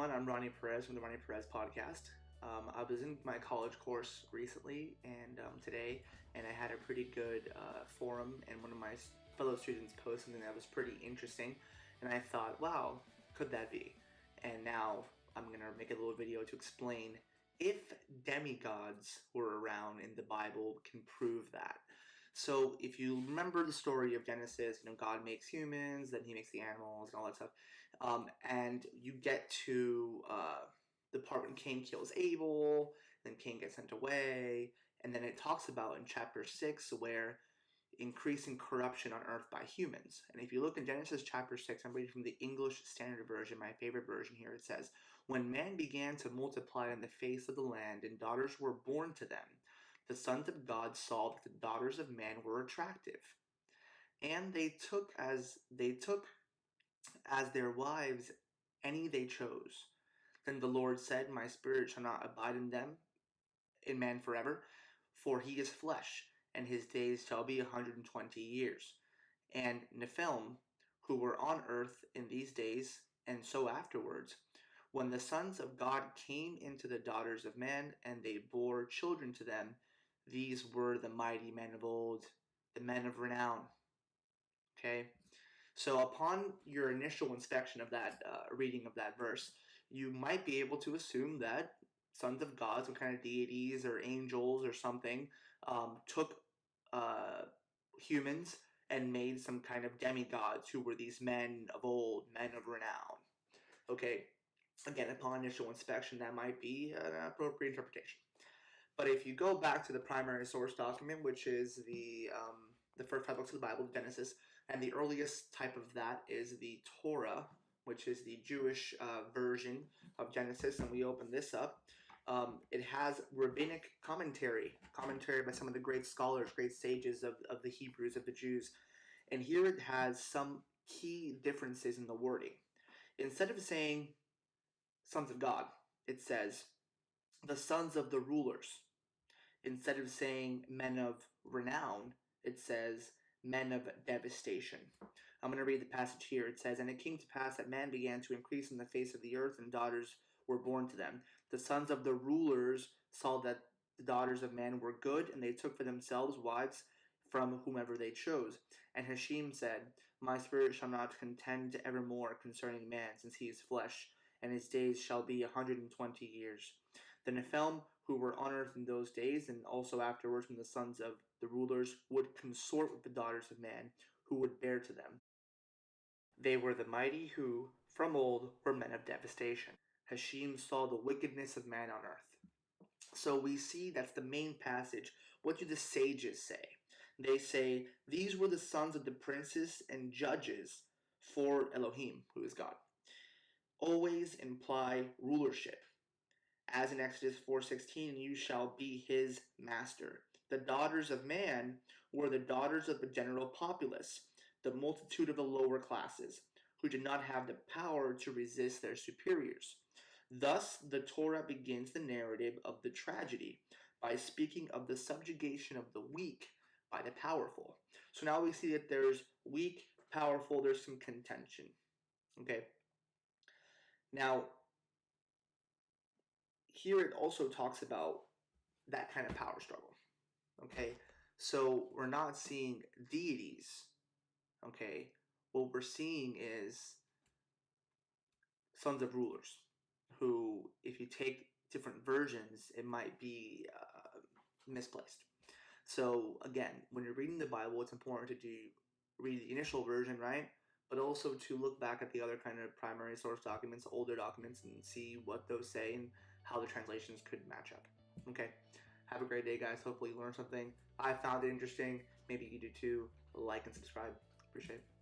everyone. I'm Ronnie Perez from the Ronnie Perez podcast. I was in my college course recently and today, and I had a pretty good forum, and one of my fellow students posted something that was pretty interesting, and I thought, wow, could that be? And now I'm going to make a little video to explain if demigods were around in the Bible can prove that. So if you remember the story of Genesis, God makes humans, then he makes the animals and all that stuff. And you get to the part when Cain kills Abel, then Cain gets sent away, and then it talks about in chapter 6 where increasing corruption on earth by humans. And if you look in Genesis chapter 6, I'm reading from the English Standard Version, my favorite version here, it says, "When man began to multiply on the face of the land, and daughters were born to them, the sons of God saw that the daughters of man were attractive, and they took as their wives any they chose. Then the Lord said, My spirit shall not abide in man forever, for he is flesh, and his days shall be 120 years. And Nephilim, who were on earth in these days, and so afterwards, when the sons of God came into the daughters of man, and they bore children to them, these were the mighty men of old, the men of renown." Okay? So upon your initial inspection of that reading of that verse, you might be able to assume that sons of God, some kind of deities or angels or something, took humans and made some kind of demigods who were these men of old, men of renown. Okay, again, upon initial inspection, that might be an appropriate interpretation. But if you go back to the primary source document, which is the first 5 books of the Bible, Genesis, and the earliest type of that is the Torah, which is the Jewish version of Genesis, and we open this up. It has rabbinic commentary by some of the great scholars, great sages of the Hebrews, of the Jews. And here it has some key differences in the wording. Instead of saying sons of God, it says the sons of the rulers. Instead of saying men of renown, it says men of devastation. I'm going to read the passage here. It says, "And it came to pass that man began to increase in the face of the earth, and daughters were born to them. The sons of the rulers saw that the daughters of man were good, and they took for themselves wives from whomever they chose. And Hashem said, My spirit shall not contend evermore concerning man, since he is flesh, and his days shall be 120 years. The Nephilim, who were on earth in those days, and also afterwards when the sons of the rulers would consort with the daughters of man, who would bear to them. They were the mighty who, from old, were men of devastation. Hashem saw the wickedness of man on earth." So we see that's the main passage. What do the sages say? They say, these were the sons of the princes and judges for Elohim, who is God. Always imply rulership. As in Exodus 4:16, "You shall be his master." The daughters of man were the daughters of the general populace, the multitude of the lower classes, who did not have the power to resist their superiors. Thus, the Torah begins the narrative of the tragedy by speaking of the subjugation of the weak by the powerful. So now we see that there's weak, powerful, there's some contention. Okay? Now, here it also talks about that kind of power struggle. Okay? So we're not seeing deities. Okay? What we're seeing is sons of rulers, who, if you take different versions, it might be misplaced. So again, when you're reading the Bible, it's important to read the initial version, right? But also to look back at the other kind of primary source documents, older documents, and see what those say and how the translations could match up. Okay, have a great day, guys. Hopefully you learned something. I found it interesting. Maybe you do too. Like and subscribe. Appreciate it.